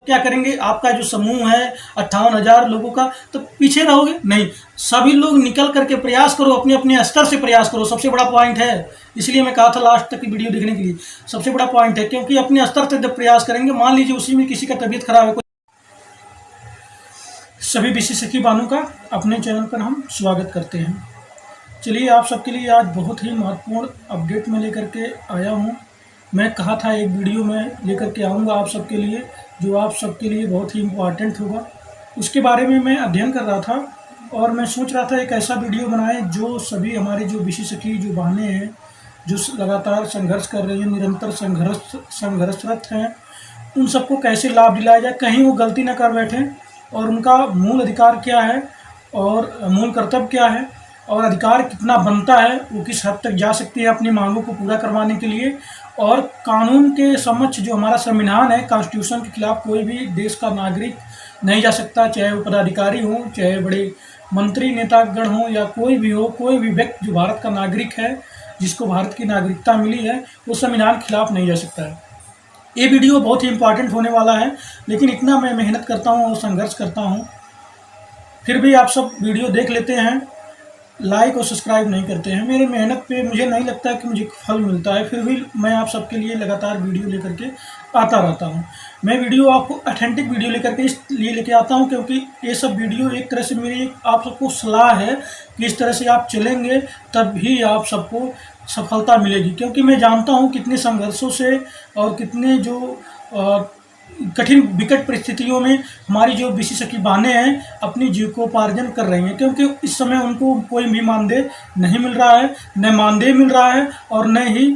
क्या करेंगे, आपका जो समूह है 58,000 लोगों का, तो पीछे रहोगे नहीं। सभी लोग निकल करके प्रयास करो, अपने अपने स्तर से प्रयास करो, सबसे बड़ा पॉइंट है। इसलिए मैं कहा था लास्ट तक की वीडियो देखने के लिए, सबसे बड़ा पॉइंट है, क्योंकि अपने स्तर से जब प्रयास करेंगे, मान लीजिए उसी में किसी का तबीयत खराब है, सभी विशेषज्ञ बानों का अपने चैनल पर हम स्वागत करते हैं। चलिए, आप सबके लिए आज बहुत ही महत्वपूर्ण अपडेट में लेकर के आया हूँ। मैं कहा था एक वीडियो में लेकर के आऊँगा आप सबके लिए, जो आप सबके लिए बहुत ही इम्पोर्टेंट होगा। उसके बारे में मैं अध्ययन कर रहा था और मैं सोच रहा था एक ऐसा वीडियो बनाएं जो सभी हमारे जो विशेषज्ञ जो बहनें हैं, जो लगातार संघर्ष कर रही हैं, निरंतर संघर्षरत हैं, उन सबको कैसे लाभ दिलाया जाए, कहीं वो गलती न कर बैठें, और उनका मूल अधिकार क्या है और मूल कर्तव्य क्या है, और अधिकार कितना बनता है, वो किस हद तक जा सकती है अपनी मांगों को पूरा करवाने के लिए। और कानून के समक्ष जो हमारा संविधान है, कॉन्स्टिट्यूशन के खिलाफ कोई भी देश का नागरिक नहीं जा सकता, चाहे वो पदाधिकारी हो, चाहे बड़े मंत्री नेतागण हो, या कोई भी हो, कोई भी व्यक्ति जो भारत का नागरिक है, जिसको भारत की नागरिकता मिली है, वो संविधान के खिलाफ नहीं जा सकता है। ये वीडियो बहुत ही इम्पोर्टेंट होने वाला है, लेकिन इतना मैं मेहनत करता हूँ और संघर्ष करता हूँ, फिर भी आप सब वीडियो देख लेते हैं, लाइक और सब्सक्राइब नहीं करते हैं। मेरी मेहनत पे मुझे नहीं लगता कि मुझे फल मिलता है, फिर भी मैं आप सबके लिए लगातार वीडियो लेकर के आता रहता हूँ। मैं वीडियो आपको ऑथेंटिक वीडियो लेकर के इसलिए लेके आता हूँ क्योंकि ये सब वीडियो एक तरह से मेरी आप सबको सलाह है कि इस तरह से आप चलेंगे तब भी आप सबको सफलता मिलेगी। क्योंकि मैं जानता हूँ कितने संघर्षों से और कितने जो कठिन विकट परिस्थितियों में हमारी जो विशेषज्ञ बहनें हैं अपनी जीविकोपार्जन कर रही हैं, क्योंकि इस समय उनको कोई भी मानदेय नहीं मिल रहा है, न मानदेय मिल रहा है और न ही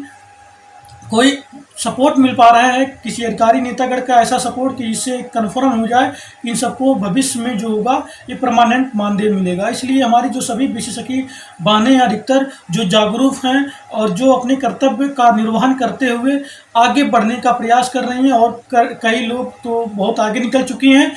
कोई सपोर्ट मिल पा रहा है किसी अधिकारी नेतागढ़ का ऐसा सपोर्ट कि जिससे कन्फर्म हो जाए इन सबको भविष्य में जो होगा ये परमानेंट मानदेय मिलेगा। इसलिए हमारी जो सभी विशेषज्ञ बहनें अधिकतर जो जागरूक हैं और जो अपने कर्तव्य का निर्वहन करते हुए आगे बढ़ने का प्रयास कर रही हैं, और कई लोग तो बहुत आगे निकल चुकी हैं।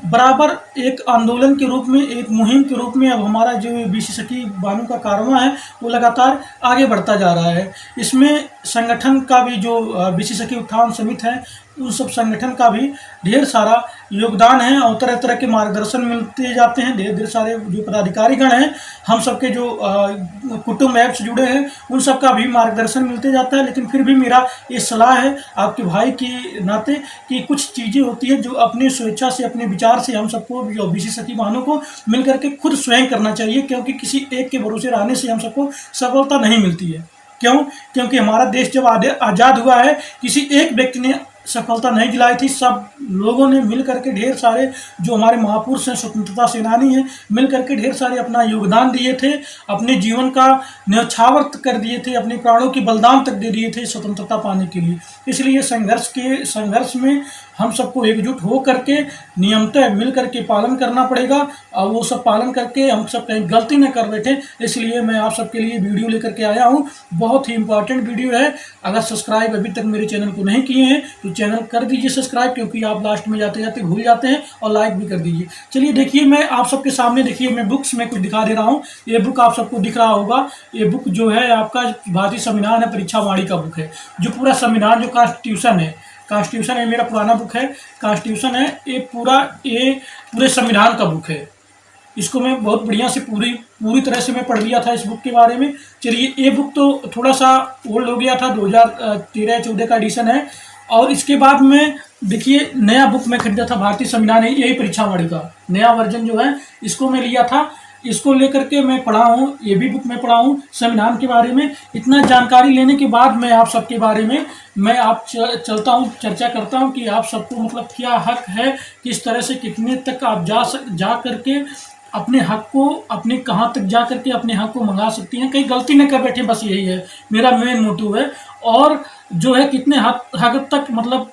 बराबर एक आंदोलन के रूप में, एक मुहिम के रूप में अब हमारा जो विशेषज्ञ बहनों का कारवां है वो लगातार आगे बढ़ता जा रहा है। इसमें संगठन का भी जो विशेषज्ञ उत्थान समिति है, उन सब संगठन का भी ढेर सारा योगदान है और तरह तरह के मार्गदर्शन मिलते जाते हैं। ढेर सारे जो पदाधिकारीगण हैं, हम सबके जो कुटुंब ऐप से जुड़े हैं, उन सब का भी मार्गदर्शन मिलते जाता है। लेकिन फिर भी मेरा ये सलाह है आपके भाई के नाते कि कुछ चीज़ें होती हैं जो अपनी स्वेच्छा से, अपने विचार से हम सबको विशेषज्ञ बहनों को मिल करके खुद स्वयं करना चाहिए, क्योंकि किसी एक के भरोसे रहने से हम सबको सफलता नहीं मिलती है। क्यों? क्योंकि हमारा देश जब आज़ाद हुआ है, किसी एक व्यक्ति ने सफलता नहीं दिलाई थी, सब लोगों ने मिल करके, ढेर सारे जो हमारे महापुरुष हैं, स्वतंत्रता सेनानी हैं, मिल करके ढेर सारे अपना योगदान दिए थे, अपने जीवन का न्यौछावर कर दिए थे, अपने प्राणों की बलिदान तक दे दिए थे स्वतंत्रता पाने के लिए। इसलिए संघर्ष में हम सबको एकजुट हो करके नियमतः मिल करके पालन करना पड़ेगा, और वो सब पालन करके हम सब कहीं गलती न कर बैठे। इसलिए मैं आप सबके लिए वीडियो लेकर के आया हूँ, बहुत ही इंपॉर्टेंट वीडियो है। अगर सब्सक्राइब अभी तक मेरे चैनल को नहीं किए हैं तो चैनल कर दीजिए सब्सक्राइब, क्योंकि आप लास्ट में जाते जाते भूल जाते हैं, और लाइक भी कर दीजिए। चलिए देखिए, मैं आप सबके सामने देखिए, मैं बुक्स में कुछ दिखा दे रहा हूँ। ये बुक आप सबको दिख रहा होगा, ये बुक जो है आपका भारतीय संविधान है, परीक्षा वाणी का बुक है, जो पूरा संविधान जो कॉन्स्टिट्यूशन है, मेरा पुराना बुक है, कॉन्स्टिट्यूशन है, ये पूरे संविधान का बुक है। इसको मैं बहुत बढ़िया से पूरी तरह से मैं पढ़ लिया था इस बुक के बारे में। चलिए, ये बुक तो थोड़ा सा ओल्ड हो गया था, 2013-14 का एडिशन है। और इसके बाद में देखिए, नया बुक मैं खरीदा था, भारतीय संविधान है, यही परीक्षा वाणी का नया वर्जन जो है, इसको मैं लिया था। इसको लेकर के मैं पढ़ा हूँ, ये भी बुक मैं पढ़ा हूँ संविधान के बारे में। इतना जानकारी लेने के बाद मैं आप सबके बारे में चलता हूँ, चर्चा करता हूँ कि आप सबको मतलब क्या हक है, किस तरह से कितने तक आप जा करके अपने हक को, अपने कहाँ तक जा करके अपने हक को मंगा सकती हैं, कहीं गलती न कर बैठे, बस यही है मेरा मेन मोटिव है। और जो है कितने हद तक मतलब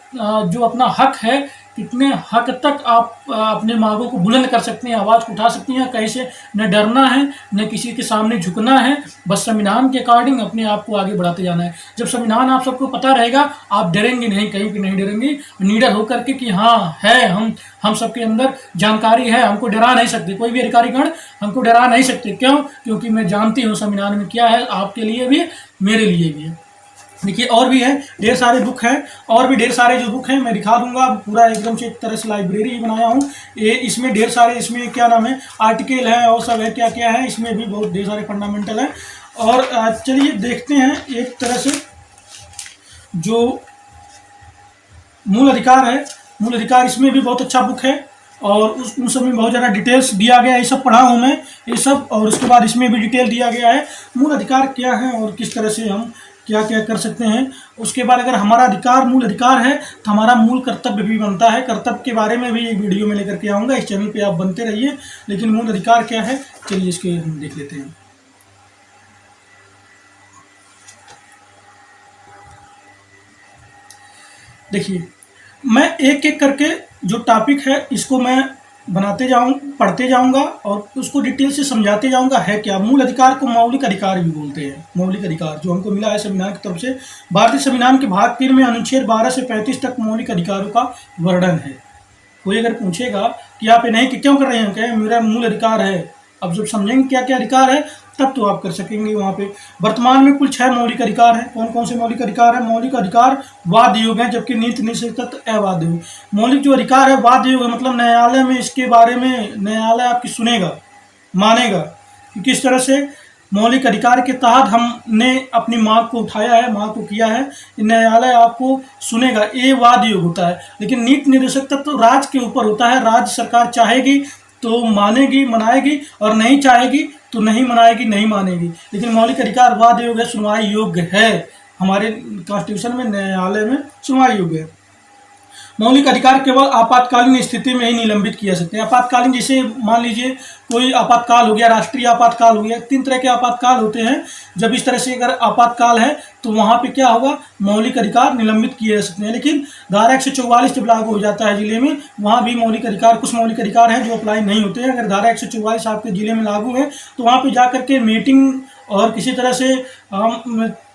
जो अपना हक है, कितने हद तक आप अपने मांगों को बुलंद कर सकते हैं, आवाज़ उठा सकती हैं, कहीं से न डरना है, न किसी के सामने झुकना है, बस संविधान के अकॉर्डिंग अपने आप को आगे बढ़ाते जाना है। जब संविधान आप सबको पता रहेगा, आप डरेंगे नहीं, कहीं भी नहीं डरेंगे, निडर होकर के कि हाँ है, हम सबके अंदर जानकारी है, हमको डरा नहीं सकते, कोई भी अधिकारीगण हमको डरा नहीं सकते। क्यों? क्योंकि मैं जानती हूँ संविधान में क्या है, आपके लिए भी, मेरे लिए भी है। देखिए और भी है, ढेर सारे बुक हैं, और भी ढेर सारे जो बुक हैं मैं दिखा दूंगा। पूरा एकदम से एक तरह से लाइब्रेरी ही बनाया हूँ ये। इसमें ढेर सारे, इसमें क्या नाम है, आर्टिकल है और सब है, क्या क्या है इसमें भी बहुत ढेर सारे फंडामेंटल हैं। और चलिए देखते हैं एक तरह से जो मूल अधिकार है, मूल अधिकार इसमें भी बहुत अच्छा बुक है, और उन सब में बहुत ज़्यादा डिटेल्स दिया गया है। ये सब पढ़ा हूँ मैं ये सब, और उसके बाद इसमें भी डिटेल दिया गया है मूल अधिकार क्या है और किस तरह से हम क्या क्या कर सकते हैं। उसके बाद अगर हमारा अधिकार मूल अधिकार है तो हमारा मूल कर्तव्य भी बनता है। कर्तव्य के बारे में भी एक वीडियो में लेकर के आऊँगा, इस चैनल पे आप बनते रहिए। लेकिन मूल अधिकार क्या है, चलिए इसके हम देख लेते हैं। देखिए मैं एक एक करके जो टॉपिक है इसको मैं बनाते जाऊँ, पढ़ते जाऊँगा और उसको डिटेल से समझाते जाऊँगा है क्या। मूल अधिकार को मौलिक अधिकार भी बोलते हैं। मौलिक अधिकार जो हमको मिला है संविधान की तरफ से, भारतीय संविधान के भाग 3 में अनुच्छेद 12 से 35 तक मौलिक अधिकारों का वर्णन है। कोई अगर पूछेगा कि आप ये नहीं कि क्यों कर रहे हैं, क्या मेरा मूल अधिकार है, अब जब समझेंगे क्या क्या अधिकार है तब तो आप कर सकेंगे वहाँ पे। वर्तमान में कुल 6 मौलिक अधिकार हैं। कौन कौन से मौलिक अधिकार हैं? मौलिक अधिकार वाद योग हैं, जबकि नीति निषेध तत्व अवाद योग। मौलिक जो अधिकार है वाद योग है, मतलब न्यायालय में इसके बारे में न्यायालय आपकी सुनेगा, मानेगा कि किस तरह से मौलिक अधिकार के तहत हमने अपनी मांग को उठाया है, मांग को किया है, न्यायालय आपको सुनेगा, ये वाद योग होता है। लेकिन नीति निर्देशक तत्व तो राज्य के ऊपर होता है। राज्य सरकार चाहेगी तो मानेगी, मनाएगी, और नहीं चाहेगी तो नहीं मनाएगी, नहीं मानेगी। लेकिन मौलिक अधिकार वाद योग्य, सुनवाई योग्य है। हमारे कॉन्स्टिट्यूशन में, न्यायालय में सुनवाई योग्य है। मौलिक अधिकार केवल आपातकालीन स्थिति में ही निलंबित किया सकते हैं। आपातकालीन जैसे मान लीजिए कोई आपातकाल हो गया, राष्ट्रीय आपातकाल हो गया, 3 तरह के आपातकाल होते हैं। जब इस तरह से अगर आपातकाल है तो वहाँ पे क्या होगा, मौलिक अधिकार निलंबित किए जा सकते हैं। लेकिन धारा 144 जब लागू हो जाता है जिले में, वहाँ भी मौलिक अधिकार, कुछ मौलिक अधिकार हैं जो अप्लाई नहीं होते हैं। अगर धारा 144 आपके जिले में लागू है तो वहाँ पे जा करके मीटिंग और किसी तरह से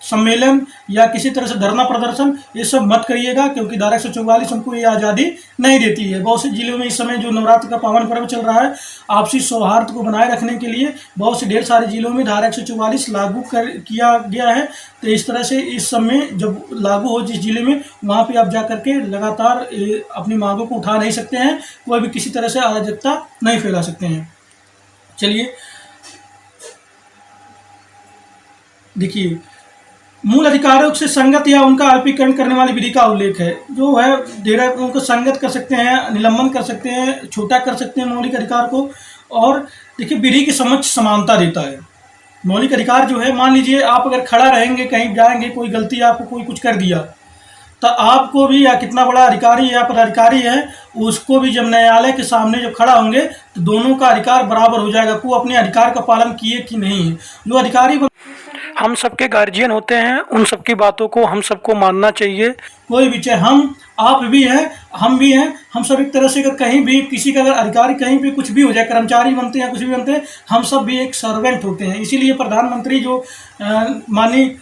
सम्मेलन या किसी तरह से धरना प्रदर्शन ये सब मत करिएगा, क्योंकि धारा 144 हमको ये आज़ादी नहीं देती है। बहुत से जिलों में इस समय जो नवरात्र का पावन पर्व चल रहा है, आपसी सौहार्द को बनाए रखने के लिए बहुत से ढेर सारे जिलों में धारा 144 लागू किया गया है। तो इस तरह से इस समय जब लागू हो जिस जिले में, वहाँ पे आप जा करके लगातार अपनी मांगों को उठा नहीं सकते हैं, कोई भी किसी तरह से अराजकता नहीं फैला सकते हैं। चलिए देखिए, मूल अधिकारों से संगत या उनका अल्पीकरण करने वाली विधि का उल्लेख है। जो है डेरा उनको संगत कर सकते हैं, निलंबन कर सकते हैं, छोटा कर सकते हैं मौलिक अधिकार को। और देखिए विधि के समक्ष समानता देता है। मौलिक अधिकार जो है, मान लीजिए आप अगर खड़ा रहेंगे, कहीं जाएंगे, कोई गलती आपको कोई कुछ कर दिया, तो आपको भी, या कितना बड़ा अधिकारी या पदाधिकारी है, उसको भी जब न्यायालय के सामने जब खड़ा होंगे तो दोनों का अधिकार बराबर हो जाएगा। को अपने अधिकार का पालन किए कि नहीं है। जो अधिकारी हम सबके गार्जियन होते हैं, उन सबकी बातों को हम सबको मानना चाहिए। कोई भी, चाहे हम, आप भी हैं, हम भी हैं, हम सब एक तरह से अगर कहीं भी किसी का अगर अधिकारी कहीं पे कुछ भी हो जाए, कर्मचारी बनते हैं, कुछ भी बनते हैं, हम सब भी एक सर्वेंट होते हैं। इसीलिए प्रधानमंत्री जो माननीय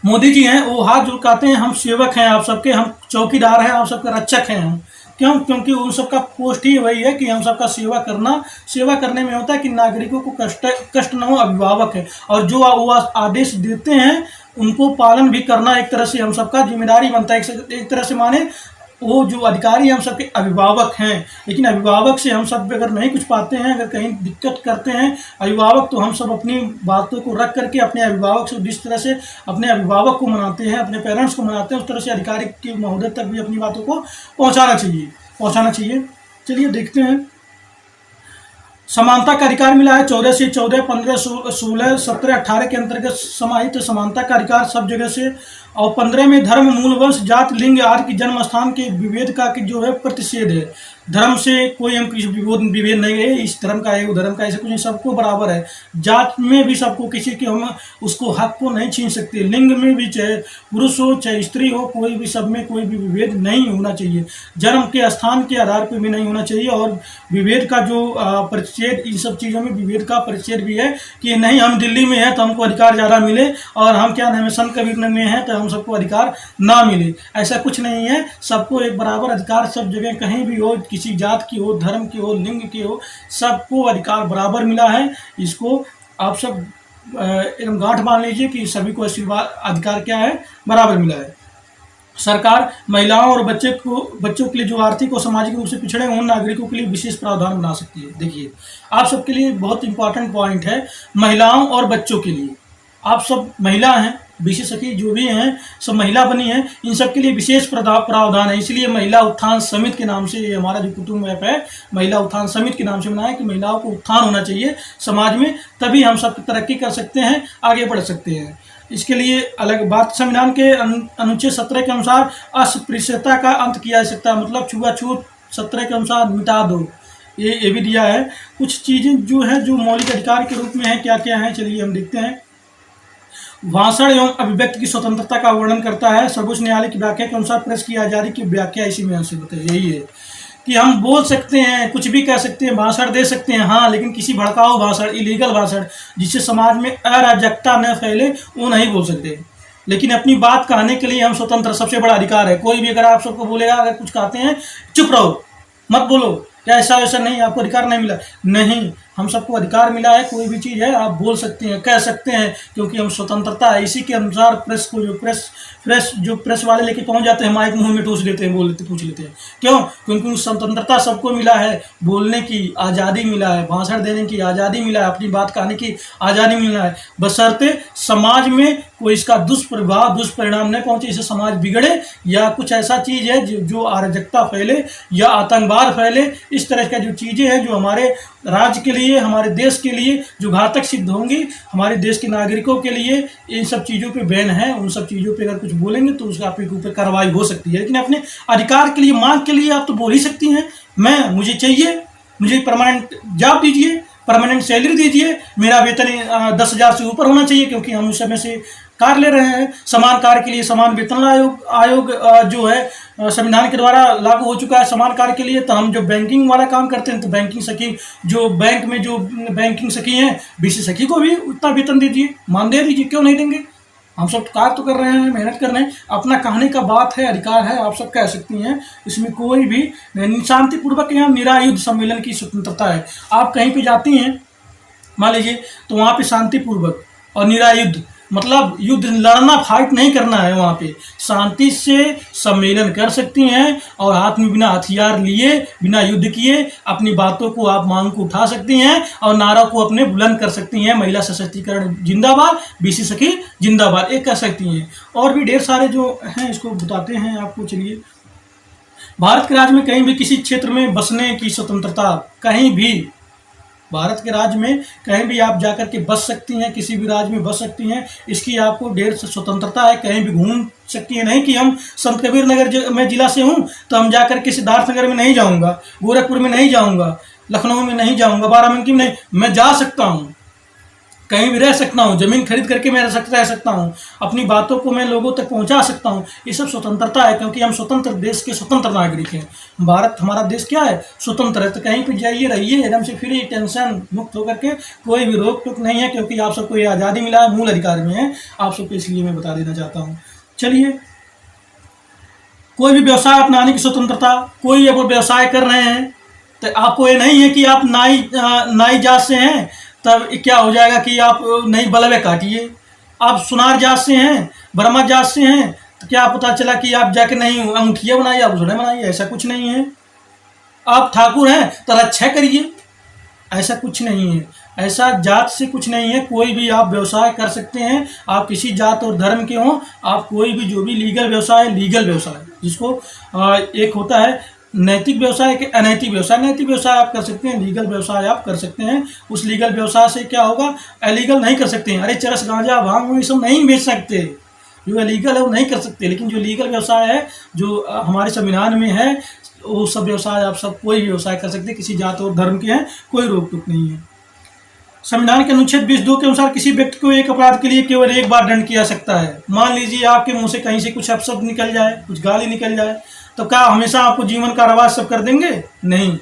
मोदी जी हैं, वो हाथ झुकाते हैं, हम सेवक हैं आप सबके, हम चौकीदार हैं, आप सबके रक्षक हैं हम। क्यों? क्योंकि उन सबका पोस्ट ही वही है कि हम सबका सेवा करना। सेवा करने में होता है कि नागरिकों को कष्ट न हो, अभिभावक है, और जो वो आदेश देते हैं उनको पालन भी करना एक तरह से हम सबका जिम्मेदारी बनता है। एक तरह से माने वो जो अधिकारी हम सबके अभिभावक हैं। लेकिन अभिभावक से हम सब अगर नहीं कुछ पाते हैं, अगर कहीं दिक्कत करते हैं अभिभावक, तो हम सब अपनी बातों को रख करके अपने अभिभावक से, जिस तरह से अपने अभिभावक को मनाते हैं, अपने पेरेंट्स को मनाते हैं, उस तरह से अधिकारी के महोदय तक भी अपनी बातों को पहुँचाना चाहिए। चलिए देखते हैं। समानता का अधिकार मिला है 14 से 14, 15, 16, 17, 18 के अंतर्गत समाहित समानता का अधिकार सब जगह से। और 15 में धर्म, मूल, वंश, जात, लिंग आदि की जन्म स्थान के विभेद का जो है प्रतिषेध है। धर्म से कोई हम किसी विभेद नहीं है, इस धर्म का है, वो धर्म का, ऐसे कुछ नहीं, सबको बराबर है। जात में भी सबको, किसी के हम उसको हक को नहीं छीन सकते। लिंग में भी, चाहे पुरुष हो चाहे स्त्री हो, कोई भी, सब में कोई भी विभेद नहीं होना चाहिए। जन्म के स्थान के आधार पर भी नहीं होना चाहिए। और विभेद का जो प्रतिषेध, इन सब चीज़ों में विभेद का प्रतिषेध भी है कि नहीं हम दिल्ली में हैं तो हमको अधिकार ज़्यादा मिले, और हम क्या नाम है संत कबीर में हैं तो हम सबको अधिकार ना मिले। ऐसा कुछ नहीं है। सबको एक बराबर अधिकार सब जगह, कहीं भी हो, किसी जात की हो, धर्म की हो, लिंग की हो, सबको अधिकार बराबर मिला है। इसको आप सब एकदम गांठ बांध लीजिए कि सभी को अधिकार क्या है, बराबर मिला है। सरकार महिलाओं और बच्चों के लिए जो आर्थिक और सामाजिक रूप से पिछड़े उन नागरिकों के लिए विशेष प्रावधान बना सकती है। देखिए, आप सबके लिए बहुत इंपॉर्टेंट पॉइंट है, महिलाओं और बच्चों के लिए। आप सब महिला हैं, बीसी सखी जो भी हैं सब महिला बनी हैं, इन सब के लिए विशेष प्रावधान है। इसलिए महिला उत्थान समिति के नाम से ये हमारा जो कुटुंब ऐप है, महिला उत्थान समिति के नाम से बनाया कि महिलाओं को उत्थान होना चाहिए समाज में, तभी हम सब तरक्की कर सकते हैं, आगे बढ़ सकते हैं। इसके लिए अलग बात, संविधान के अनुच्छेद 17 के अनुसार अस्पृश्यता का अंत किया जा सकता है, मतलब छुआछूत 17 के अनुसार मिटा दो, ये भी दिया है। कुछ चीज़ें जो है जो मौलिक अधिकार के रूप में है, क्या क्या है चलिए हम देखते हैं। भाषण एवं अभिव्यक्ति की स्वतंत्रता का वर्णन करता है। सर्वोच्च न्यायालय की व्याख्या के अनुसार प्रेस की आज़ादी की व्याख्या इसी में से बताइए, यही है कि हम बोल सकते हैं, कुछ भी कह सकते हैं, भाषण दे सकते हैं, हाँ, लेकिन किसी भड़काऊ भाषण, इलीगल भाषण जिससे समाज में अराजकता न फैले, वो नहीं बोल सकते। लेकिन अपनी बात कहने के लिए हम स्वतंत्र, सबसे बड़ा अधिकार है। कोई भी अगर आप सबको बोलेगा, अगर कुछ कहते हैं चुप रहो मत बोलो, क्या ऐसा वैसा नहीं, आपको अधिकार नहीं मिला, नहीं, हम सबको अधिकार मिला है। कोई भी चीज़ है आप बोल सकते हैं, कह सकते हैं, क्योंकि हम स्वतंत्रता है। इसी के अनुसार प्रेस को जो प्रेस वाले लेके पहुंच जाते हैं, माइक मुंह में ठूस देते हैं, बोल लेते, पूछ लेते हैं, क्यों? क्योंकि स्वतंत्रता सबको मिला है, बोलने की आज़ादी मिला है, भाषण देने की आज़ादी मिला है, अपनी बात कहने की आज़ादी मिला है, बशर्ते समाज में कोई इसका दुष्परिणाम न पहुंचे, इससे समाज बिगड़े या कुछ ऐसा चीज़ है जो अराजकता फैले या आतंकवाद फैले। इस तरह का जो चीज़ें हैं जो हमारे राज्य के लिए, हमारे देश के लिए जो घातक सिद्ध होंगी, हमारे देश के नागरिकों के लिए, इन सब चीज़ों पे बैन है। उन सब चीज़ों पे अगर कुछ बोलेंगे तो उसका आपके ऊपर कार्रवाई हो सकती है। लेकिन अपने अधिकार के लिए, मांग के लिए आप तो बोल ही सकती हैं। मुझे चाहिए, मुझे परमानेंट जॉब दीजिए, परमानेंट सैलरी दीजिए, मेरा वेतन 10,000 से ऊपर होना चाहिए, क्योंकि हम उस समय से कार्य ले रहे हैं। समान कार्य के लिए समान वेतन आयोग जो है संविधान के द्वारा लागू हो चुका है समान कार्य के लिए। तो हम जो बैंकिंग वाला काम करते हैं, तो बैंकिंग सखी जो बैंक में जो बैंकिंग सखी हैं, बीसी सखी को भी उतना वेतन दीजिए, मानदेय दीजिए, क्यों नहीं देंगे? हम सब कार्य तो कर रहे हैं, मेहनत कर रहे हैं, अपना कहने का बात है, अधिकार है, आप सब कह सकती हैं, इसमें कोई भी शांतिपूर्वक यहाँ निरायुध सम्मेलन की स्वतंत्रता है। आप कहीं पे जाती हैं मान लीजिए, तो वहाँ पे शांतिपूर्वक और निरायुध, मतलब युद्ध लड़ना, फाइट नहीं करना है, वहाँ पे शांति से सम्मेलन कर सकती हैं और हाथ में बिना हथियार लिए, बिना युद्ध किए अपनी बातों को, आप मांग को उठा सकती हैं और नारा को अपने बुलंद कर सकती हैं। महिला सशक्तिकरण जिंदाबाद, बीसी सखी जिंदाबाद, एक कह सकती हैं। और भी ढेर सारे जो हैं इसको बताते हैं आपको। चलिए, भारत के राज्य में कहीं भी किसी क्षेत्र में बसने की स्वतंत्रता, कहीं भी भारत के राज्य में कहीं भी आप जाकर के बस सकती हैं, किसी भी राज्य में बस सकती हैं, इसकी आपको ढेर स्वतंत्रता है। कहीं भी घूम सकती है, नहीं कि हम संत कबीर नगर में जिला से हूँ तो हम जाकर के सिद्धार्थनगर में नहीं जाऊँगा, गोरखपुर में नहीं जाऊँगा, लखनऊ में नहीं जाऊँगा, बाराबंकी में नहीं, मैं जा सकता हूँ, कहीं भी रह सकता हूँ, जमीन खरीद करके मैं रह सकता हूँ, अपनी बातों को मैं लोगों तक पहुँचा सकता हूँ। ये सब स्वतंत्रता है, क्योंकि हम स्वतंत्र देश के स्वतंत्र नागरिक हैं। भारत हमारा देश क्या है, स्वतंत्र है। तो कहीं पर जाइए, रहिए एकदम से फ्री, टेंशन मुक्त होकर के, कोई भी रोक टोक नहीं है, क्योंकि आप सबको ये आज़ादी मिला है, मूल अधिकार में है आप सबको, इसलिए मैं बता देना चाहता हूँ। चलिए, कोई भी व्यवसाय अपनाने की स्वतंत्रता, कोई अगर व्यवसाय कर रहे हैं तो आपको ये नहीं है कि आप नाई जात से हैं तब क्या हो जाएगा कि आप नहीं बलवे काटिए। आप सुनार जात से हैं, ब्रह्मा जात से हैं, तो क्या पता चला कि आप जाके नहीं अंगूठियाँ बनाइए, आप उसने बनाइए, ऐसा कुछ नहीं है। आप ठाकुर हैं तो रक्षा करिए, ऐसा कुछ नहीं है। ऐसा जात से कुछ नहीं है, कोई भी आप व्यवसाय कर सकते हैं। आप किसी जात और धर्म के हों, आप कोई भी जो भी लीगल व्यवसाय, जिसको एक होता है नैतिक व्यवसाय के अनैतिक व्यवसाय। नैतिक व्यवसाय आप कर सकते हैं, लीगल व्यवसाय आप कर सकते हैं। उस लीगल व्यवसाय से क्या होगा, इलीगल नहीं कर सकते हैं। अरे चरस, गांजा, भांग, ये सब नहीं बेच सकते, जो इलीगल है वो नहीं कर सकते। लेकिन जो लीगल व्यवसाय है, जो हमारे संविधान में है, वो सब व्यवसाय आप सब कोई भी व्यवसाय कर सकते हैं, किसी जात और धर्म के हैं, कोई रोक टोक नहीं है। संविधान के अनुच्छेद 22 के अनुसार किसी व्यक्ति को एक अपराध के लिए केवल एक बार दंड किया सकता है। मान लीजिए आपके मुंह से कहीं से कुछ अपशब्द निकल जाए, कुछ गाली निकल जाए, तो क्या हमेशा आपको जीवन कारावास सब कर देंगे? नहीं।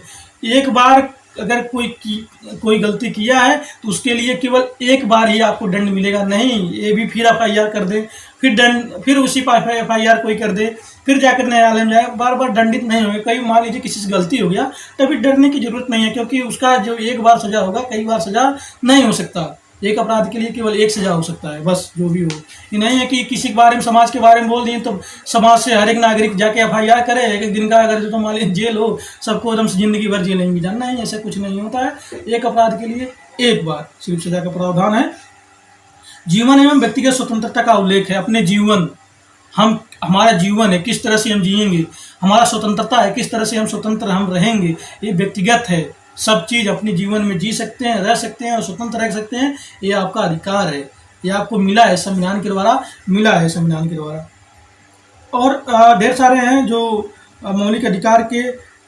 एक बार अगर कोई गलती किया है तो उसके लिए केवल एक बार ही आपको दंड मिलेगा। नहीं ये भी फिर FIR कर दे, फिर दंड, फिर उसी पर FIR कोई कर दे, फिर जाकर न्यायालय में जाए, बार बार दंडित नहीं होंगे। कहीं मान लीजिए किसी से गलती हो गया, तभी डरने की जरूरत नहीं है, क्योंकि उसका जो एक बार सजा होगा, कई बार सजा नहीं हो सकता। एक अपराध के लिए केवल एक सज़ा हो सकता है, बस जो भी हो। ये नहीं है कि किसी के बारे में, समाज के बारे में बोल दिए तो समाज से हर एक नागरिक जाके एफआईआर करे, एक दिन का अगर तो मान लीजिए जेल हो, सबको एकदम से ज़िंदगी भर जेलेंगे जाना है, ऐसा कुछ नहीं होता है। एक अपराध के लिए एक बार सिर्फ सज़ा का प्रावधान है। जीवन एवं व्यक्तिगत स्वतंत्रता का उल्लेख है। अपने जीवन, हमारा जीवन है, किस तरह से हम जिएंगे, हमारा स्वतंत्रता है, किस तरह से हम स्वतंत्र हम रहेंगे, ये व्यक्तिगत है। सब चीज़ अपने जीवन में जी सकते हैं, रह सकते हैं और स्वतंत्र रह सकते हैं, ये आपका अधिकार है, ये आपको मिला है संविधान के द्वारा, मिला है संविधान के द्वारा। और ढेर सारे हैं जो मौलिक अधिकार के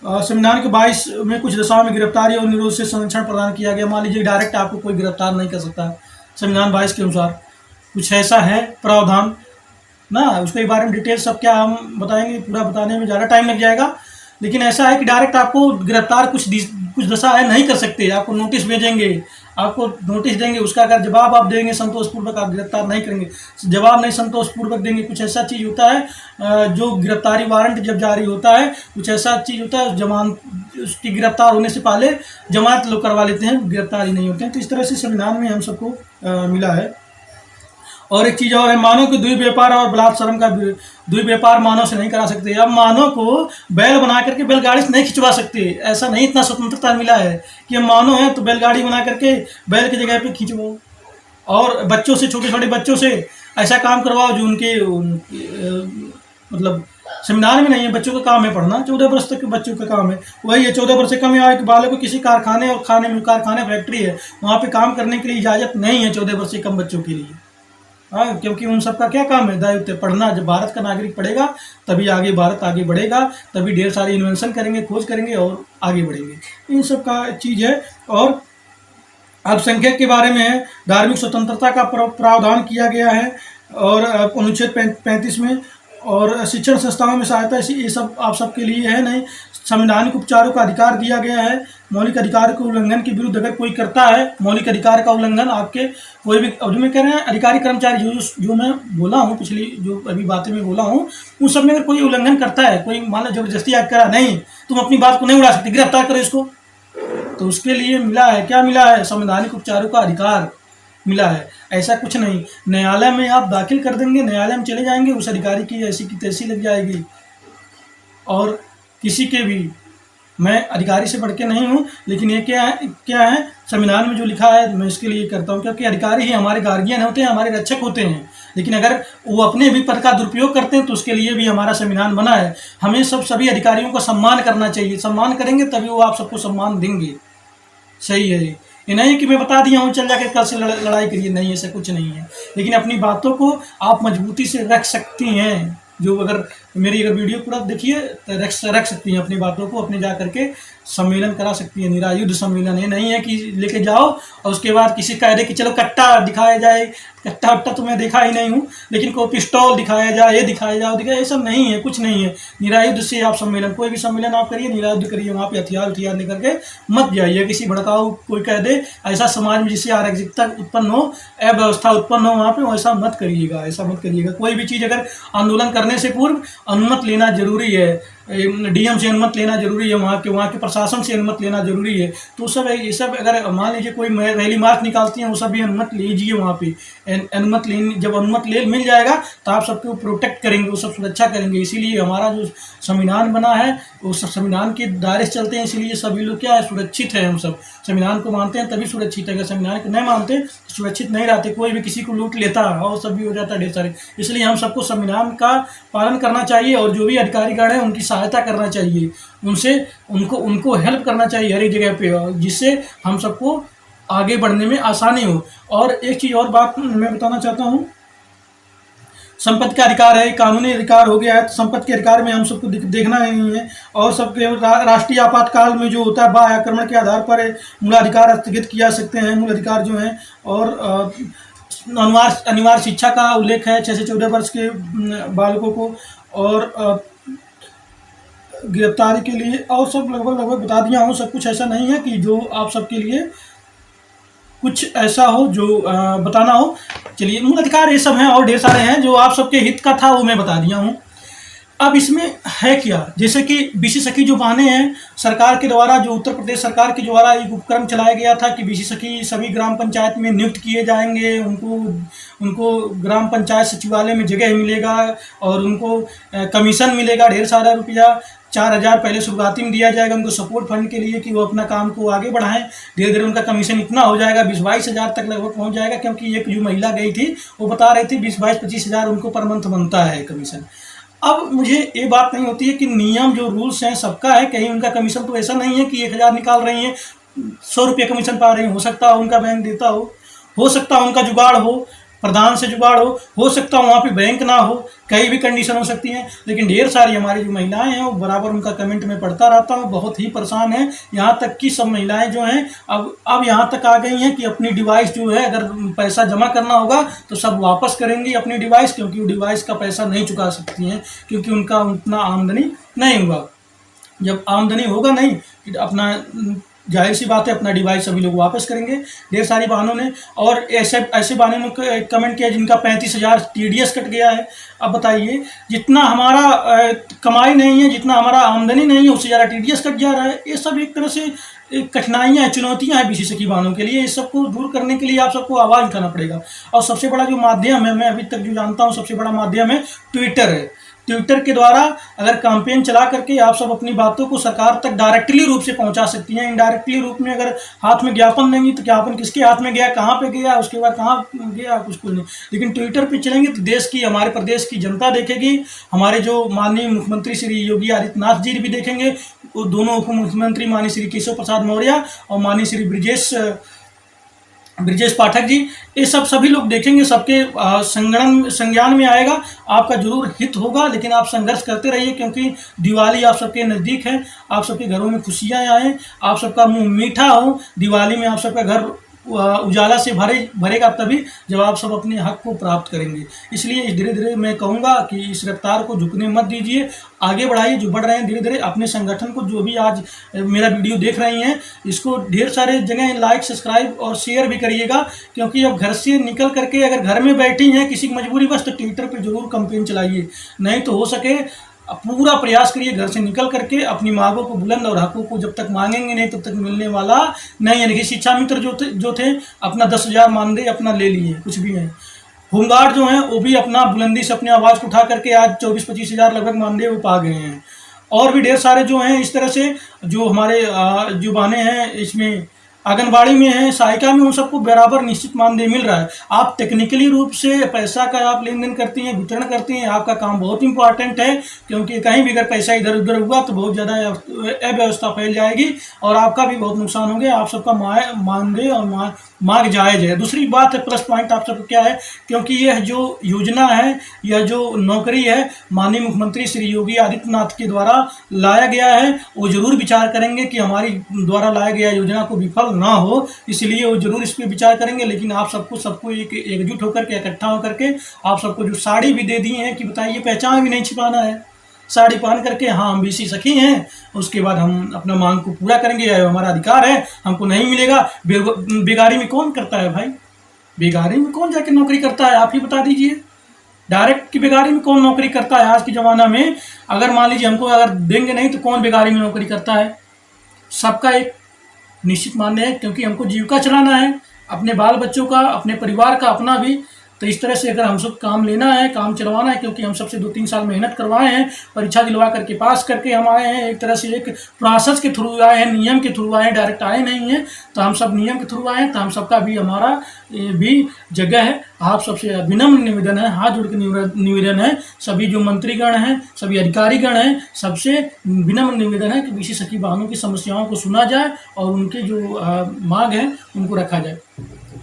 संविधान के 22 में कुछ दशाओं में गिरफ्तारी और निरोध से संरक्षण प्रदान किया गया। मान लीजिए डायरेक्ट आपको कोई गिरफ्तार नहीं कर सकता, संविधान 22 के अनुसार कुछ ऐसा है प्रावधान ना। उसके बारे में डिटेल सब क्या हम बताएंगे, पूरा बताने में ज़्यादा टाइम लग जाएगा। लेकिन ऐसा है कि डायरेक्ट आपको गिरफ्तार कुछ दशा है नहीं कर सकते, आपको नोटिस भेजेंगे, आपको नोटिस देंगे, उसका अगर जवाब आप देंगे संतोषपूर्वक, आप गिरफ्तार नहीं करेंगे। जवाब नहीं संतोषपूर्वक देंगे, कुछ ऐसा चीज़ होता है जो गिरफ्तारी वारंट जब जारी होता है, कुछ ऐसा चीज़ होता है जमानत, उसकी गिरफ्तार होने से पहले जमानत लोग करवा लेते हैं, गिरफ्तारी नहीं होते हैं। तो इस तरह से संविधान में हम सबको मिला है। और एक चीज़ और है, मानव के द्विव्यापार और बलात्सर्म का द्विव्यापार मानव से नहीं करा सकते। अब मानव को बैल बना करके बैलगाड़ी से नहीं खिंचवा सकते, ऐसा नहीं, इतना स्वतंत्रता मिला है कि हम मानव हैं तो बैलगाड़ी बना करके बैल की जगह पे खिंचवाओ, और बच्चों से, छोटे छोटे बच्चों से ऐसा काम करवाओ जो उनके मतलब संविधान में नहीं है। बच्चों का काम है पढ़ना, 14 वर्ष तक के बच्चों का काम है, वही है 14 वर्ष से कम आयु के बालक को किसी कारखाने और कारखाने फैक्ट्री है वहाँ पे काम करने के लिए इजाज़त नहीं है 14 वर्ष से कम बच्चों के लिए। हाँ, क्योंकि उन सबका क्या काम है, दायित्व पढ़ना। जब भारत का नागरिक पढ़ेगा तभी आगे भारत आगे बढ़ेगा, तभी ढेर सारे इन्वेंशन करेंगे, खोज करेंगे और आगे बढ़ेंगे। इन सब का चीज़ है। और अल्पसंख्यक के बारे में है, धार्मिक स्वतंत्रता का प्रावधान किया गया है और अनुच्छेद 35 में। और शिक्षण संस्थाओं में सहायता, ये सब आप सबके लिए है नहीं। संवैधानिक उपचारों का अधिकार दिया गया है। मौलिक अधिकार के उल्लंघन के विरुद्ध अगर कोई करता है, मौलिक अधिकार का उल्लंघन, आपके कोई भी, और जो मैं कह रहे हैं अधिकारी कर्मचारी, जो मैं बोला हूँ, पिछली जो अभी बातें में बोला हूँ, उन सब में अगर कोई उल्लंघन करता है, कोई मान लो जबरदस्ती आज करा, नहीं तुम अपनी बात को नहीं उड़ा सकते, गिरफ्तार करो इसको। तो उसके लिए मिला है, क्या मिला है, संवैधानिक उपचारों का अधिकार मिला है। ऐसा कुछ नहीं, न्यायालय में आप दाखिल कर देंगे, न्यायालय में चले जाएंगे, उस अधिकारी की ऐसी की तैसी लग जाएगी। और किसी के भी, मैं अधिकारी से बढ़ के नहीं हूँ, लेकिन ये क्या है संविधान में जो लिखा है मैं इसके लिए करता हूँ, क्योंकि अधिकारी ही हमारे गार्जियन होते हैं, हमारे रक्षक होते हैं। लेकिन अगर वो अपने भी पद का दुरुपयोग करते हैं तो उसके लिए भी हमारा संविधान बना है। हमें सभी अधिकारियों का सम्मान करना चाहिए, सम्मान करेंगे तभी वो आप सबको सम्मान देंगे। सही है, ये नहीं कि मैं बता दिया हूँ चल जाकर कल से लड़ाई करिए, नहीं, ऐसा कुछ नहीं है। लेकिन अपनी बातों को आप मजबूती से रख सकती हैं, जो अगर मेरी वीडियो पूरा देखिए तो रख सकती हैं अपनी बातों को, अपने जा करके सम्मेलन करा सकती है। निरायुद्ध सम्मेलन, ये नहीं है कि लेके जाओ और उसके बाद किसी कह दे कि चलो कट्टा दिखाया जाए, कट्टा वट्टा तो मैं देखा ही नहीं हूँ, लेकिन कोई पिस्टॉल दिखाया जाए, ये दिखाया जाए, ये सब नहीं है, कुछ नहीं है। निरायुद्ध से आप सम्मेलन, कोई भी सम्मेलन आप करिए, निरायुद्ध करिए, वहाँ पे हथियार लेकर के मत जाइए। किसी भड़काऊ कोई कह दे ऐसा समाज में जिससे अराजकता उत्पन्न हो, अव्यवस्था उत्पन्न हो, वहाँ पे वैसा मत करिएगा, ऐसा मत करिएगा। कोई भी चीज़ अगर आंदोलन करने से पूर्व अनुमति लेना जरूरी है, डीएम से अनुमति लेना जरूरी है, वहाँ के प्रशासन से अनुमति लेना जरूरी है। तो सब ये सब, अगर मान लीजिए कोई रैली मार्च निकालती हैं, वो सब भी अनुमति लीजिए वहाँ पे। अनुमति लेनी, जब अनुमति मिल जाएगा तो आप सबको प्रोटेक्ट करेंगे, वो सब सुरक्षा करेंगे। इसीलिए हमारा जो संविधान बना है वो संविधान के दायरे से चलते हैं, इसीलिए सभी लोग क्या है, सुरक्षित है। हम सब संविधान को मानते हैं तभी सुरक्षित है, अगर संविधान को नहीं मानते तो सुरक्षित नहीं रहते। कोई भी किसी को लूट लेता और सब भी हो जाता है ढेर सारे। इसलिए हम सबको संविधान का पालन करना चाहिए और जो भी अधिकारीगण हैं उनकी सहायता करना चाहिए, उनको हेल्प करना चाहिए हर एक जगह पे, जिससे हम सबको आगे बढ़ने में आसानी हो। और एक चीज़ और बात मैं बताना चाहता हूँ, संपत्ति का अधिकार है, कानूनी अधिकार हो गया है, तो संपत्ति के अधिकार में हम सबको देखना नहीं है। और सबके राष्ट्रीय आपातकाल में जो होता है, बाह्य आक्रमण के आधार पर मूलाधिकार स्थगित किया सकते हैं, मूल अधिकार जो हैं। और अनिवार्य शिक्षा का उल्लेख है 6 से 14 वर्ष के बालकों को, और गिरफ्तारी के लिए, और सब लगभग बता दिया हूँ। सब कुछ ऐसा नहीं है कि जो आप सबके लिए कुछ ऐसा हो जो बताना हो। चलिए, मूल अधिकार ये सब हैं और ढेर सारे हैं, जो आप सबके हित का था वो मैं बता दिया हूँ। अब इसमें है क्या, जैसे कि बीसी सखी जो बहाने हैं, सरकार के द्वारा, जो उत्तर प्रदेश सरकार के द्वारा एक उपक्रम चलाया गया था कि बीसी सखी सभी ग्राम पंचायत में नियुक्त किए जाएंगे, उनको उनको ग्राम पंचायत सचिवालय में जगह मिलेगा और उनको कमीशन मिलेगा ढेर सारा रुपया। 4,000 पहले शुरुआती में दिया जाएगा उनको सपोर्ट फंड के लिए कि वो अपना काम को आगे बढ़ाएं। धीरे धीरे उनका कमीशन इतना हो जाएगा, 20-22 हज़ार तक लगभग पहुंच जाएगा, क्योंकि एक जो महिला गई थी वो बता रही थी 20-22-25 हज़ार उनको पर मंथ बनता है कमीशन। अब मुझे ये बात नहीं होती है कि नियम जो रूल्स हैं सबका है, कहीं उनका कमीशन तो ऐसा नहीं है कि 1,000 निकाल रही हैं 100 रुपये कमीशन पा रही हैं। हो सकता है उनका बैंक देता हो सकता है उनका जुगाड़ हो, प्रधान से जुगाड़ हो सकता है वहाँ पे बैंक ना हो, कई भी कंडीशन हो सकती हैं। लेकिन ढेर सारी हमारी जो महिलाएं हैं वो बराबर उनका कमेंट में पढ़ता रहता हूँ, बहुत ही परेशान है। यहाँ तक कि सब महिलाएं जो हैं अब यहाँ तक आ गई हैं कि अपनी डिवाइस जो है, अगर पैसा जमा करना होगा तो सब वापस करेंगी अपनी डिवाइस, क्योंकि वो डिवाइस का पैसा नहीं चुका सकती हैं, क्योंकि उनका उतना आमदनी नहीं हुआ। जब आमदनी होगा नहीं, अपना जाहिर सी बात है अपना डिवाइस सभी लोग वापस करेंगे। ढेर सारी बहनों ने, और ऐसे ऐसे बहनों ने कमेंट किया जिनका 35,000 टीडीएस कट गया है। अब बताइए, जितना हमारा कमाई नहीं है, जितना हमारा आमदनी नहीं है, उससे ज़्यादा टीडीएस कट जा रहा है। ये सब एक तरह से कठिनाइयाँ, चुनौतियाँ हैं बीसी सखी बहनों के लिए। इस सबको दूर करने के लिए आप सबको आवाज़ उठाना पड़ेगा। और सबसे बड़ा जो माध्यम है, मैं अभी तक जो जानता हूँ सबसे बड़ा माध्यम है ट्विटर है। ट्विटर के द्वारा अगर कैंपेन चला करके आप सब अपनी बातों को सरकार तक डायरेक्टली रूप से पहुंचा सकती हैं। इनडायरेक्टली रूप में अगर हाथ में ज्ञापन देंगी तो ज्ञापन किसके हाथ में गया, कहाँ पे गया, उसके बाद कहाँ गया, कुछ नहीं। लेकिन ट्विटर पे चलेंगे तो देश की, हमारे प्रदेश की जनता देखेगी, हमारे जो माननीय मुख्यमंत्री श्री योगी आदित्यनाथ जी भी देखेंगे, वो दोनों उप मुख्यमंत्री माननीय श्री केशव प्रसाद मौर्य और माननीय श्री ब्रिजेश पाठक जी, ये सब सभी लोग देखेंगे, सबके संज्ञान में आएगा। आपका जरूर हित होगा, लेकिन आप संघर्ष करते रहिए, क्योंकि दिवाली आप सबके नज़दीक है। आप सबके घरों में खुशियाँ आएँ, आप सबका मुंह मीठा हो, दिवाली में आप सबका घर उजाला से भरेगा तभी जब आप सब अपने हक को प्राप्त करेंगे। इसलिए धीरे धीरे मैं कहूँगा कि इस रफ्तार को झुकने मत दीजिए, आगे बढ़ाइए। जो बढ़ रहे हैं धीरे धीरे अपने संगठन को, जो भी आज मेरा वीडियो देख रही हैं, इसको ढेर सारे जगह लाइक, सब्सक्राइब और शेयर भी करिएगा, क्योंकि अब घर से निकल करके अगर घर में बैठी हैं किसी की मजबूरी बस, तो ट्विटर पर जरूर कैंपेन चलाइए। नहीं तो हो सके पूरा प्रयास करिए घर से निकल करके अपनी मांगों को बुलंद, और हकों को जब तक मांगेंगे नहीं तब तक मिलने वाला नहीं है। देखिए, शिक्षा मित्र जो थे अपना 10,000 मानदेय अपना ले लिए, कुछ भी है। होमगार्ड जो हैं वो भी अपना बुलंदी से अपनी आवाज़ को उठा करके आज 24-25 हज़ार लगभग मानदेय वो पा गए हैं। और भी ढेर सारे जो हैं इस तरह से, जो हमारे जो बहनें हैं इसमें आंगनबाड़ी में है, सहायिका में, उन सबको बराबर निश्चित मानदेय मिल रहा है। आप टेक्निकली रूप से पैसा का आप लेन देन करती हैं, वितरण करती हैं, आपका काम बहुत इंपॉर्टेंट है, क्योंकि कहीं भी अगर पैसा इधर उधर हुआ तो बहुत ज़्यादा अव्यवस्था फैल जाएगी और आपका भी बहुत नुकसान हो गया। आप सबका मानदेय और मार्ग जायज़ है। दूसरी बात है, प्लस पॉइंट आप सबको क्या है, क्योंकि यह जो योजना है, यह जो नौकरी है, माननीय मुख्यमंत्री श्री योगी आदित्यनाथ के द्वारा लाया गया है। वो जरूर विचार करेंगे कि हमारी द्वारा लाया गया योजना को विफल ना हो, इसलिए वो जरूर इस पर विचार करेंगे। लेकिन आप सबको एकजुट होकर के, इकट्ठा होकर के, आप सबको जो साड़ी भी दे दी है कि बताइए, पहचान भी नहीं छिपाना है, साड़ी पहन करके हाँ हम बीसी सखी हैं, उसके बाद हम अपना मांग को पूरा करेंगे, हमारा अधिकार है, हमको नहीं मिलेगा। बेगारी में कौन करता है भाई? बेगारी में कौन जाके नौकरी करता है? आप ही बता दीजिए। डायरेक्ट की बेगारी में कौन नौकरी करता है आज के ज़माना में? अगर मान लीजिए हमको अगर देंगे नहीं तो कौन बेगारी में नौकरी करता है? सबका एक निश्चित मान्य है, क्योंकि हमको जीविका चलाना है, अपने बाल बच्चों का, अपने परिवार का, अपना भी। तो इस तरह से अगर हम सब काम लेना है, काम चलवाना है, क्योंकि हम सबसे 2-3 साल मेहनत करवाए हैं, परीक्षा दिलवा करके पास करके हम आए हैं, एक तरह से एक प्रोसेस के थ्रू आए हैं, नियम के थ्रू आए हैं, डायरेक्ट आए नहीं हैं। तो हम सब नियम के थ्रू आए हैं, तो हम सबका भी, हमारा भी जगह है। आप सबसे विनम्र निवेदन है, हाथ जोड़ के निवेदन है, सभी जो मंत्रीगण हैं, सभी अधिकारीगण हैं, सबसे विनम्र निवेदन है कि बीसी सखी बहनों की समस्याओं को सुना जाए और उनके जो मांग है उनको रखा जाए।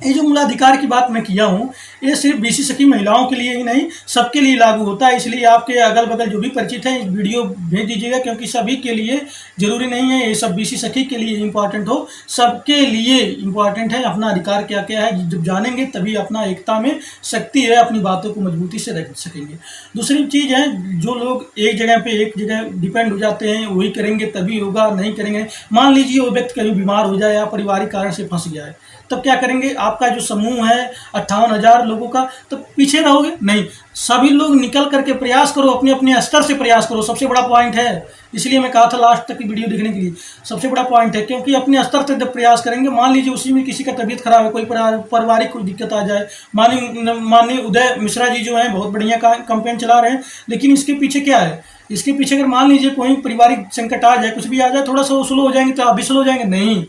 ये जो मूलाधिकार की बात मैं किया हूँ, ये सिर्फ बीसी सखी महिलाओं के लिए ही नहीं, सबके लिए लागू होता है। इसलिए आपके अगल बगल जो भी परिचित हैं, वीडियो भेज दीजिएगा, क्योंकि सभी के लिए जरूरी नहीं है ये सब बीसी सखी के लिए इम्पॉर्टेंट हो, सबके लिए इम्पॉर्टेंट है। अपना अधिकार क्या क्या है जब जानेंगे तभी अपना एकता में शक्ति है, अपनी बातों को मजबूती से रख सकेंगे। दूसरी चीज़ है, जो लोग एक जगह डिपेंड हो जाते हैं, वही करेंगे तभी होगा, नहीं करेंगे। मान लीजिए वो व्यक्ति कहीं बीमार हो जाए या पारिवारिक कारण से फंस गया है, तब क्या करेंगे, आपका जो समूह है 58,000 लोगों का, तो पीछे रहोगे नहीं। सभी लोग निकल करके प्रयास करो, अपने अपने स्तर से प्रयास करो, सबसे बड़ा पॉइंट है। इसलिए मैं कहा था लास्ट तक की वीडियो देखने के लिए, सबसे बड़ा पॉइंट है, क्योंकि अपने स्तर से जब प्रयास करेंगे, मान लीजिए उसी में किसी का तबीयत खराब है, कोई पारिवारिक कोई दिक्कत आ जाए, माननीय उदय मिश्रा जी जो हैं बहुत बढ़िया कैंपेन चला रहे हैं, लेकिन इसके पीछे क्या है, इसके पीछे अगर मान लीजिए कोई पारिवारिक संकट आ जाए, कुछ भी आ जाए, थोड़ा सा वो स्लो हो जाएंगे तो आप भी स्लो हो जाएंगे, नहीं।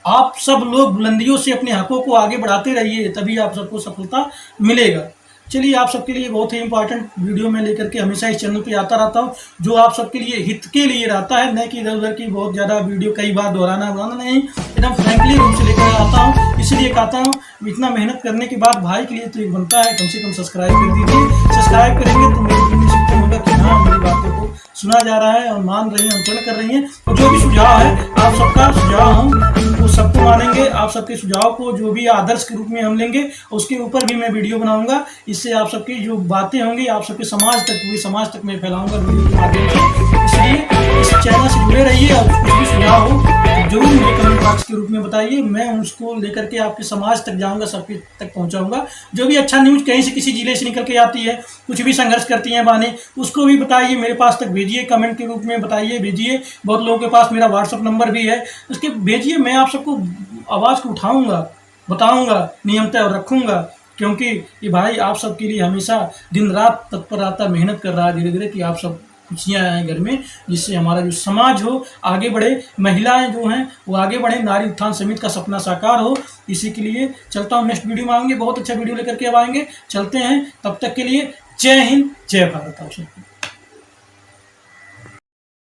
आप सब लोग बुलंदियों से अपने हकों को आगे बढ़ाते रहिए, तभी आप सबको सफलता मिलेगा। चलिए, आप सबके लिए बहुत ही इंपॉर्टेंट वीडियो मैं लेकर के हमेशा इस चैनल पे आता रहता हूँ, जो आप सबके लिए हित के लिए रहता है, न कि इधर उधर की बहुत ज़्यादा वीडियो कई बार दोहराना नहीं, एकदम फ्रैंकली रूप से लेकर आता हूँ। इसलिए कहता हूँ, इतना मेहनत करने के बाद भाई के लिए तो एक बनता है, कम से कम सब्सक्राइब कर दीजिए। सब्सक्राइब करेंगे तो मेरे सकते होगा कि हाँ, मेरी बातों को सुना जा रहा है और मान रही हैं, अनुसरण कर रही हैं। और जो भी सुझाव है, आप सबका सुझाव हम वो सबको मानेंगे, आप सबके सुझाव को जो भी आदर्श के रूप में हम लेंगे, उसके ऊपर भी मैं वीडियो बनाऊंगा। इससे आप सबकी जो बातें होंगी, आप सबके समाज तक, पूरे समाज तक मैं फैलाऊंगा वीडियो के माध्यम से। इसलिए इस चैनल से जुड़े रहिए, और कुछ भी सुझाव हो जरूर मुझे कमेंट बॉक्स के रूप में बताइए, मैं उसको लेकर के आपके समाज तक जाऊंगा, सबके तक पहुंचाऊंगा। जो भी अच्छा न्यूज़ कहीं से किसी जिले से निकल के आती है, कुछ भी संघर्ष करती हैं बहनें, उसको भी बताइए, मेरे पास तक भेजिए, कमेंट के रूप में बताइए, भेजिए। बहुत लोगों के पास मेरा व्हाट्सअप नंबर भी है, उसके भेजिए, मैं आप सबको आवाज़ को उठाऊंगा, बताऊंगा, नियमतः और रखूंगा, क्योंकि ये भाई आप सबके लिए हमेशा दिन रात तत्पर रहता, मेहनत कर रहा है धीरे धीरे, कि आप सब खुशियाँ आएँ घर में, जिससे हमारा जो समाज हो आगे बढ़े, महिलाएं जो हैं वो आगे बढ़े, नारी उत्थान समिति का सपना साकार हो। इसी के लिए चलता हूँ, नेक्स्ट वीडियो में आएंगे, बहुत अच्छा वीडियो लेकर के अब आएंगे, चलते हैं, तब तक के लिए जय हिंद, जय भारत आप सबको।